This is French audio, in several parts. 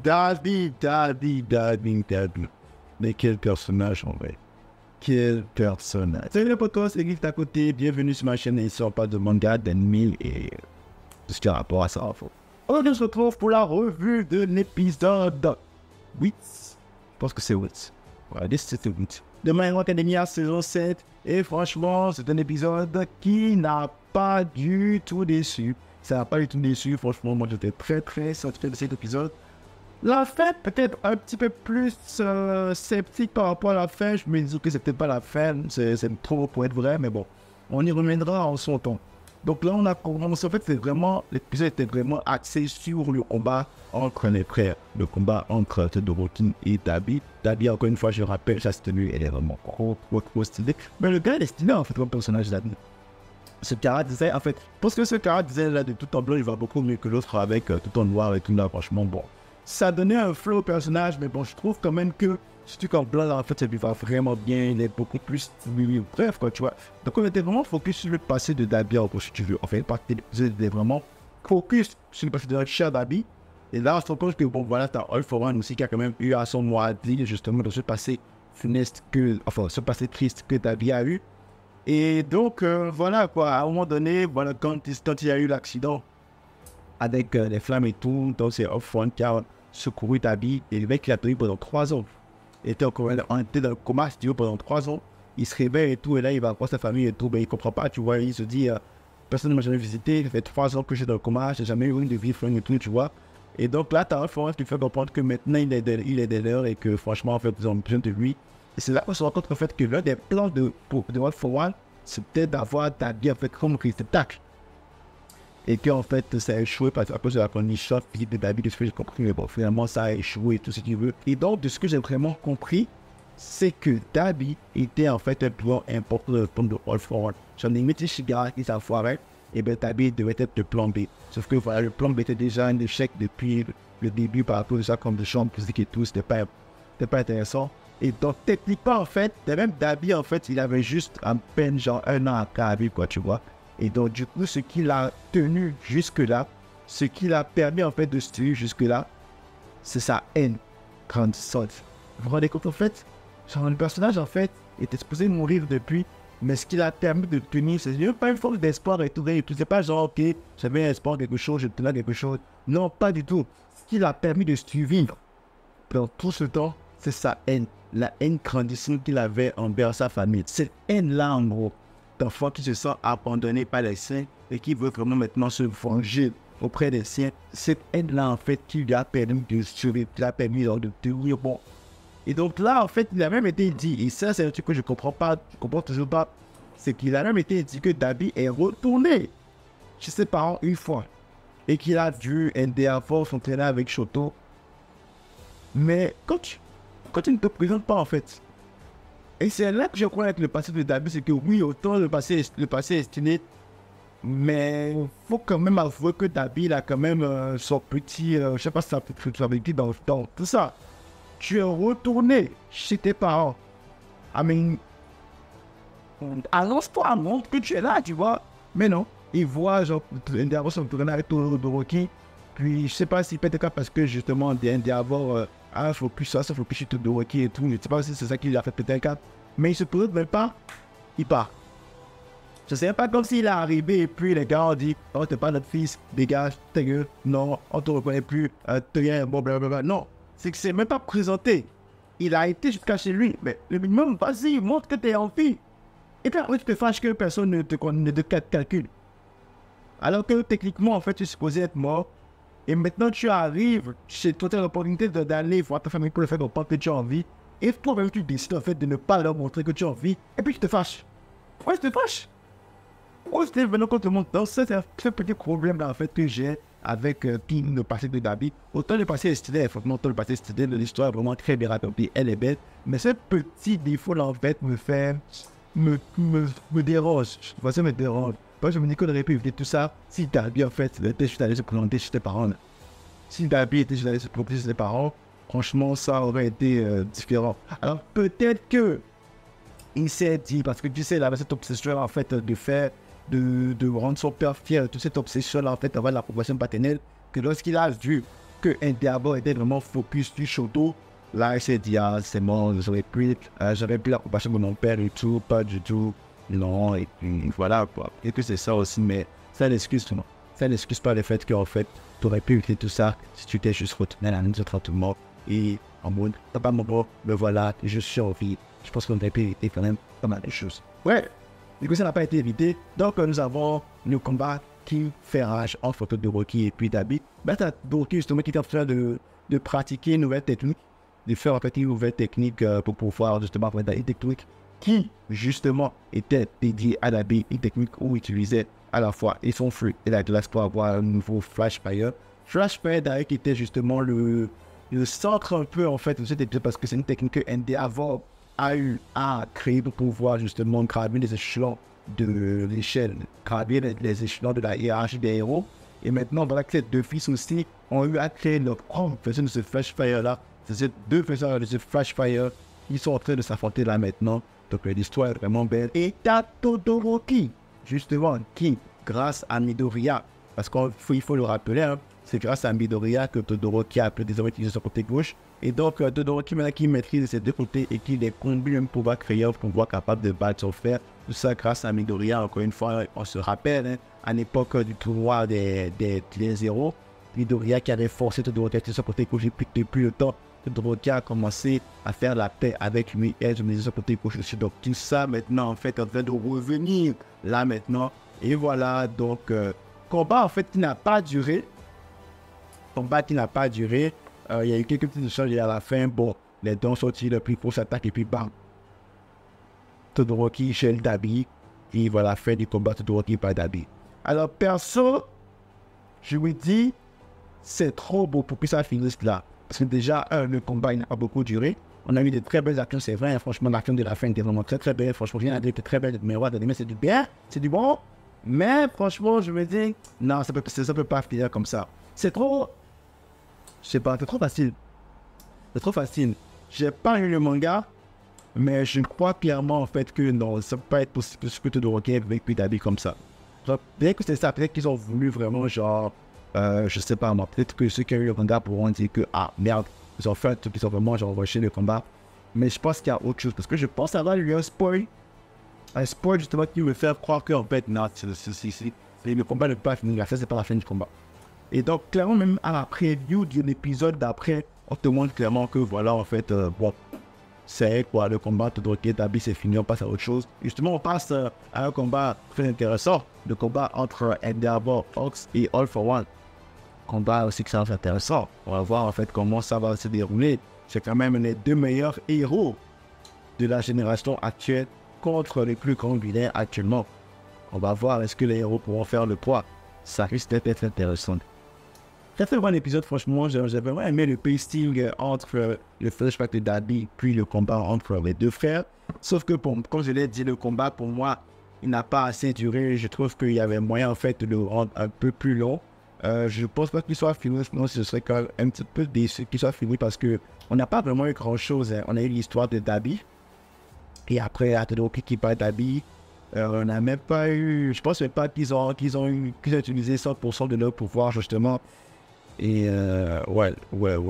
Daddy. Mais quel personnage en vrai. Quel personnage. Salut les potos, c'est Gift à côté. Bienvenue sur ma chaîne et sur pas de manga, d'anime et tout ce qui a rapport à ça. On se retrouve pour la revue de l'épisode 8. Je pense que c'est 8. Voilà, c'était 8. De My Hero Academia saison 7. Et franchement, c'est un épisode qui n'a pas du tout déçu. Ça n'a pas du tout déçu. Franchement, moi j'étais très satisfait de cet épisode. La fin, peut-être un petit peu plus sceptique par rapport à la fin. Je me dis que c'est peut-être pas la fin, c'est trop pour être vrai, mais bon, on y reviendra en son temps. Donc là, on a commencé, en fait, l'épisode était vraiment axé sur le combat entre les frères, le combat entre Todoroki et Dabi. Dabi, encore une fois, je rappelle, sa tenue, elle est vraiment trop stylée. Mais le gars, il est stylé, en fait, comme personnage là. Ce Kara design, en fait, parce que ce Kara design là de tout en blanc, il va beaucoup mieux que l'autre avec tout en noir et tout là, franchement, bon. Ça donnait un flow au personnage, mais bon, je trouve quand même que ce truc en blanc, là, en fait, ça lui va vraiment bien. Il est beaucoup plus. Bref, quoi, tu vois. Donc, on était vraiment focus sur le passé de Dabi, si tu veux. En fait, parce que l'épisode était vraiment focus sur le passé de Cher Dabi. Et là, on se rend compte que, bon, voilà, t'as All for One aussi qui a quand même eu à son mot à dire, justement, dans ce passé funeste ce passé triste que Dabi a eu. Et donc, voilà, quoi, à un moment donné, voilà, quand il y a eu l'accident avec les flammes et tout, donc c'est Off-Front qui a secouru Dabi, et le mec il a tenu pendant 3 ans. Il était dans le coma pendant 3 ans, il se réveille et tout, et là il va voir sa famille et tout, mais il comprend pas, tu vois, il se dit, personne ne m'a jamais visité, ça fait 3 ans que je suis dans le coma, j'ai jamais eu une de vie, et tout, tu vois. Et donc là, t'as Off-Front qui fait comprendre que maintenant il est de l'heure et que franchement, en fait, ils ont besoin de lui. Et c'est là qu'on se rend compte en fait que l'un des plans de Off-Front, c'est peut-être d'avoir Dabi en fait comme réceptacle. Et qu'en fait, ça a échoué à cause de la condition physique de Dabi, de ce que j'ai compris. Mais bon, finalement, ça a échoué, tout ce qu'il veut. Et donc, de ce que j'ai vraiment compris, c'est que Dabi était en fait un plan important de plan de All for One. J'en ai mis Shigara qui s'est foiré, et bien Dabi devait être le plan B. Sauf que voilà, le plan B était déjà un échec depuis le début par rapport à ça, comme de chambre, musique et tout, c'était pas intéressant. Et donc, techniquement, en fait, même Dabi, en fait, il avait juste à peine genre 1 an à vivre, quoi, tu vois. Et donc, du coup, ce qui l'a tenu jusque-là, ce qui l'a permis, en fait, de se tenir jusque-là, c'est sa haine grandissante. Vous vous rendez compte, en fait, genre, le personnage, en fait, était supposé mourir depuis, mais ce qui l'a permis de tenir, c'est même pas une forme d'espoir et tout. C'est pas genre, ok, j'avais un espoir, quelque chose, je tenais quelque chose. Non, pas du tout. Ce qui l'a permis de survivre pendant tout ce temps, c'est sa haine. La haine grandissante qu'il avait envers sa famille. Cette haine-là, en gros, d'enfant qui se sent abandonné par les siens et qui veut vraiment maintenant se venger auprès des siens. Cette haine-là, en fait, qui lui a permis de survivre, qui lui a permis de tenir bon. Et donc là, en fait, il a même été dit, et ça, c'est un truc que je comprends toujours pas, c'est qu'il a même été dit que Dabi est retourné chez ses parents une fois et qu'il a dû aider à force s'entraîner avec Shoto. Mais quand tu ne te présentes pas, en fait, et c'est là que je crois avec le passé de Dabi, c'est que oui, autant le passé est stylé, mais il faut quand même avouer que Dabi, il a quand même son petit, je sais pas si ça peut être dans tout ça. Tu es retourné chez tes parents. I mean, annonce-toi, montre que tu es là, tu vois. Mais non, il voit genre Endeavor se tourner avec Todoroki, puis je sais pas s'il pète le cas parce que justement Endeavor faut plus ça, faut plus Todoroki et tout, je sais pas si c'est ça qui lui a fait péter le cap. Mais il se présente même pas, il part. Je sais pas comme s'il est arrivé et puis les gars ont dit, oh t'es pas notre fils, dégage, ta gueule, non, on te reconnaît plus, t'es rien, bon blablabla. Non, c'est que c'est même pas présenté. Il a été jusqu'à chez lui, mais le minimum, vas-y, montre que t'es en vie. Et puis après tu te fâches que personne ne te calcule. Alors que techniquement, en fait, tu es supposé être mort. Et maintenant tu arrives chez toi, tu as l'opportunité d'aller voir ta famille pour le faire comprendre que tu as envie. Et toi-même, tu décides en fait de ne pas leur montrer que tu as envie. Et puis tu te fâches. Ouais, tu te fâches. Ouais, c'était maintenant qu'on te montre. Donc, c'est un petit problème là en fait que j'ai avec le passé de Dabi. Autant le passé est stylé, franchement, autant le passé est stylé. L'histoire est vraiment très bien racontée. Elle est belle. Mais ce petit défaut là en fait me dérange. Ça me dérange. Moi, je me dis qu'on aurait pu éviter tout ça si Dabi en fait était juste allé se présenter chez tes parents. Là. Si Dabi était juste allé se présenter chez ses parents, franchement, ça aurait été différent. Alors, peut-être que il s'est dit, parce que tu sais, il avait cette obsession en fait de rendre son père fier, toute cette obsession en fait, avoir l'approbation paternelle, que lorsqu'il a vu que Endeavor était vraiment focus du Shoto, là, il s'est dit, ah, c'est bon, j'aurais pu la compassion de mon père et tout, pas du tout. Non, et puis voilà, quoi. Et que c'est ça aussi, mais ça n'excuse tout le monde. Ça n'excuse pas le fait qu'en fait, tu aurais pu éviter tout ça si tu t'es juste retourné à la ligne de traitement et en mode, t'as pas mon bras, me voilà, je survis. Je pense qu'on aurait pu éviter quand même pas mal de choses. Ouais, du coup, ça n'a pas été évité. Donc, nous avons le combat qui fait rage entre Todoroki et puis Dabi. Ben, t'as Todoroki justement qui est en train de pratiquer une nouvelle technique, de faire en fait une nouvelle technique pour pouvoir justement faire une technique qui justement était dédiée à Dabi, une technique où il utilisait à la fois et son feu et la glace pour avoir un nouveau Flash Fire. Flash Fire d'ailleurs qui était justement le centre un peu en fait de cet épisode parce que c'est une technique que Endeavor a eu à créer pour pouvoir justement graver les échelons de l'échelle, graver les échelons de la hiérarchie des héros. Et maintenant, voilà que les deux fils aussi ont eu à créer leur propre version de ce Flash Fire là. C'est ces deux versions de ce Flash Fire qui sont en train de s'affronter là maintenant. Donc l'histoire est vraiment belle. Et t'as Todoroki, justement, qui, grâce à Midoriya, parce qu'il faut le rappeler, hein, c'est grâce à Midoriya que Todoroki a pu désormais utiliser son côté gauche. Et donc Todoroki maintenant qui maîtrise ses deux côtés et qui les combine pour pouvoir créer un pouvoir capable de battre son frère. Tout ça grâce à Midoriya, encore une fois, on se rappelle, hein, à l'époque du tournoi des héros, Midoriya qui avait forcé Todoroki à utiliser son côté gauche depuis le temps. Todoroki a commencé à faire la paix avec lui et je me disais son côté gauche aussi. Donc tout ça maintenant en fait en train de revenir là maintenant. Et voilà donc combat en fait qui n'a pas duré. Combat qui n'a pas duré. Il y a eu quelques petits échanges et à la fin, bon, les dons sont tirés, puis pour s'attaquer et puis bam. Todoroki chez Dabi. Et voilà, fin du combat Todoroki par Dabi. Alors perso, je me dis, c'est trop beau pour que ça finisse là. Parce que déjà, le combat, il n'a pas beaucoup duré. On a eu de très belles actions, c'est vrai. Hein, franchement, l'action de la fin était vraiment très très belle. Franchement, je viens de dire que très belle. Mais ouais, c'est du bien, c'est du bon. Mais franchement, je me dis, non, ça peut pas finir comme ça. C'est trop... Je sais pas, c'est trop facile. C'est trop facile. J'ai pas lu le manga, mais je crois clairement en fait que non, ça peut pas être possible que Todoroki avec Dabi comme ça. Peut-être que c'est ça, peut-être qu'ils ont voulu vraiment genre... je sais pas moi, peut-être que ceux qui ont eu le manga pourront dire que ah merde, ils ont fait un truc, ils ont vraiment genre rushé le combat. Mais je pense qu'il y a autre chose parce que je pense avoir eu un spoil justement qui me fait croire qu'en fait non, le combat ne peut pas finir, ça c'est pas la fin du combat. Et donc clairement même à la preview de l'épisode d'après, on te montre clairement que voilà en fait bon, c'est quoi le combat Todoroki Dabi c'est fini, on passe à autre chose. Justement on passe à un combat très intéressant, le combat entre Endeavor, Ox et All for One. Combat aussi que ça va être intéressant. On va voir en fait comment ça va se dérouler. C'est quand même les deux meilleurs héros de la génération actuelle contre les plus grands vilains actuellement. On va voir est-ce que les héros pourront faire le poids. Ça risque d'être intéressant. Ça fait un bon épisode, franchement. J'avais vraiment aimé le pacing entre le flashback de Dabi puis le combat entre les deux frères. Sauf que, comme je l'ai dit, le combat pour moi, il n'a pas assez duré. Je trouve qu'il y avait moyen en fait de le rendre un peu plus long. Je pense pas qu'il soit filmé, sinon ce serait quand même un petit peu déçu qu'il soit filmé parce que on n'a pas vraiment eu grand chose. Hein. On a eu l'histoire de Dabi et après Todoroki qui parle Dabi. On n'a même pas eu, je pense même pas qu'ils ont utilisé 100% de leur pouvoir justement. Et ouais,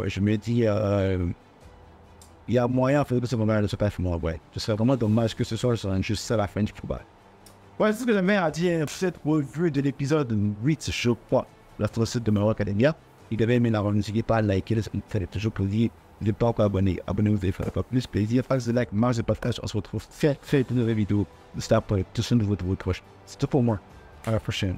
je me dis, il y a moyen en fait que ce moment ne soit pas filmé. Ouais, ce serait vraiment dommage que ce soit juste ça la fin du combat. Ouais, c'est ce que j'avais à dire pour cette revue de l'épisode 8, je crois. La site de My Hero Academia. Si vous avez aimé la revue, n'hésitez pas à liker, ça me fait toujours plaisir. N'hésitez pas encore à abonnez-vous, ça fait pas plus plaisir. Faites des likes, marge de partage, on se retrouve très très de nouvelles vidéos. N'hésitez pas pour tout ce nouveau de votre proche. C'est tout pour moi. À la prochaine.